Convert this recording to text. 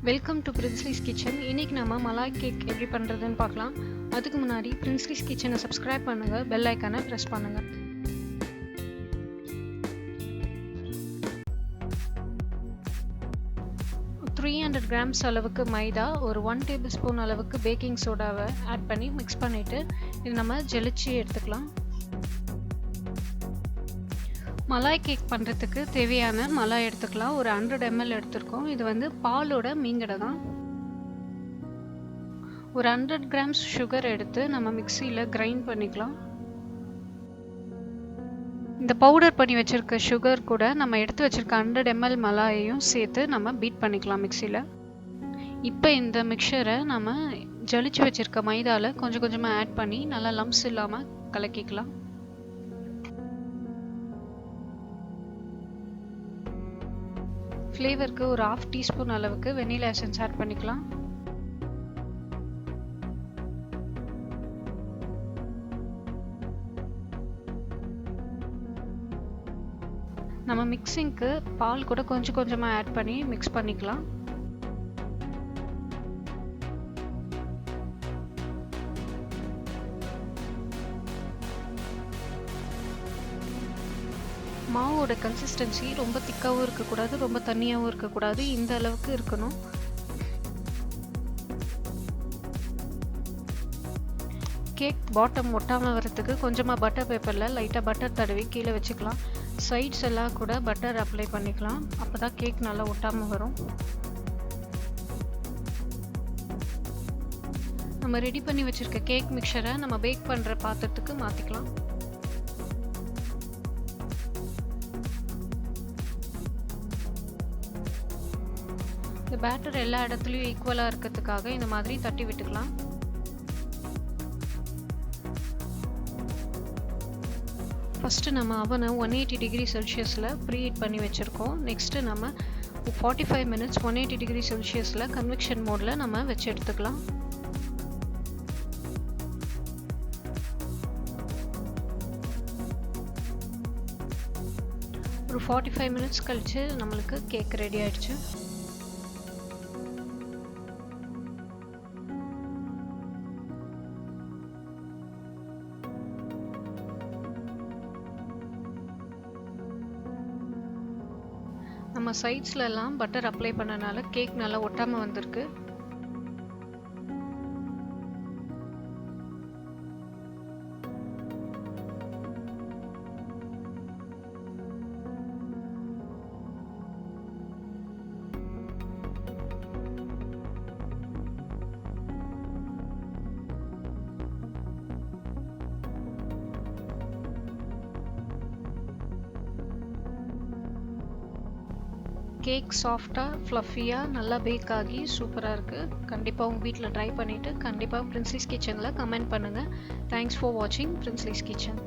Welcome to பிரின்ஸ்லிஸ் kitchen. இன்றைக்கி நம்ம Malay cake எப்படி பண்ணுறதுன்னு பார்க்கலாம். அதுக்கு முன்னாடி பிரின்ஸ்லிஸ் கிச்சனை சப்ஸ்கிரைப் பண்ணுங்கள், பெல் ஐக்கானை ப்ரெஸ் பண்ணுங்கள். grams அளவுக்கு மைதா, ஒரு 1 tablespoon அளவுக்கு பேக்கிங் சோடாவை ஆட் பண்ணி மிக்ஸ் பண்ணிவிட்டு இது நம்ம ஜெலிச்சு எடுத்துக்கலாம். மலாய் கேக் பண்ணுறதுக்கு தேவையான மலாய் எடுத்துக்கலாம். ஒரு 100 ml எடுத்துருக்கோம். இது வந்து பாலோட மீங்கடை தான். ஒரு 100 grams சுகர் எடுத்து நம்ம மிக்சியில் கிரைண்ட் பண்ணிக்கலாம். இந்த பவுடர் பண்ணி வச்சுருக்க சுகர் கூட நம்ம எடுத்து வச்சுருக்க 100 ml மலாயையும் சேர்த்து நம்ம பீட் பண்ணிக்கலாம் மிக்சியில். இப்போ இந்த மிக்சரை நம்ம ஜலிச்சு வச்சுருக்க மைதாவில் கொஞ்சம் கொஞ்சமாக ஆட் பண்ணி நல்லா லம்ப்ஸ் இல்லாமல் கலக்கிக்கலாம். ஃப்ளேவருக்கு ஒரு 1/2 teaspoon அளவுக்கு வெனிலா எசன்ஸ் ஆட் பண்ணிக்கலாம். நம்ம மிக்சிங்க்கு பால் கூட கொஞ்சம் கொஞ்சமாக ஆட் பண்ணி மிக்ஸ் பண்ணிக்கலாம். மாவோட கன்சிஸ்டன்சி ரொம்ப திக்காகவும் இருக்கக்கூடாது, ரொம்ப தண்ணியாகவும் இருக்கக்கூடாது, இந்த அளவுக்கு இருக்கணும். கேக் பாட்டம் ஒட்டாமல் வரத்துக்கு கொஞ்சமாக பட்டர் பேப்பரில் லைட்டாக பட்டர் தடவி கீழே வச்சுக்கலாம். சைட்ஸ் எல்லாம் கூட பட்டர் அப்ளை பண்ணிக்கலாம். அப்போ தான் கேக் நல்லா ஒட்டாமல் வரும். நம்ம ரெடி பண்ணி வச்சுருக்க கேக் மிக்சரை நம்ம பேக் பண்ணுற பாத்திரத்துக்கு மாற்றிக்கலாம். இந்த பேட்டர் எல்லா இடத்துலையும் ஈக்குவலாக இருக்கிறதுக்காக இந்த மாதிரி தட்டி விட்டுக்கலாம். ஃபஸ்ட்டு நம்ம அவனை 180 degree செல்சியஸில் ப்ரீஹீட் பண்ணி வச்சுருக்கோம். நெக்ஸ்ட்டு நம்ம 45 minutes 180 degree செல்சியஸில் கன்வெக்ஷன் மோடில் நம்ம வச்சு எடுத்துக்கலாம். ஒரு 45 minutes கழித்து நம்மளுக்கு கேக் ரெடி ஆயிடுச்சு. நம்ம சைட்ஸ்ல எல்லாம் பட்டர் அப்ளை பண்ணனால கேக் நல்லா ஒட்டாம வந்திருக்கு. கேக் சாஃப்டாக ஃப்ளஃபியாக நல்லா பேக் ஆகி சூப்பராக இருக்குது. கண்டிப்பாக உங்கள் வீட்டில் ட்ரை பண்ணிவிட்டு கண்டிப்பாக பிரின்ஸ்லிஸ் கிச்சனில் கமெண்ட் பண்ணுங்கள். தேங்க்ஸ் ஃபார் வாட்சிங் பிரின்ஸ்லிஸ் கிச்சன்.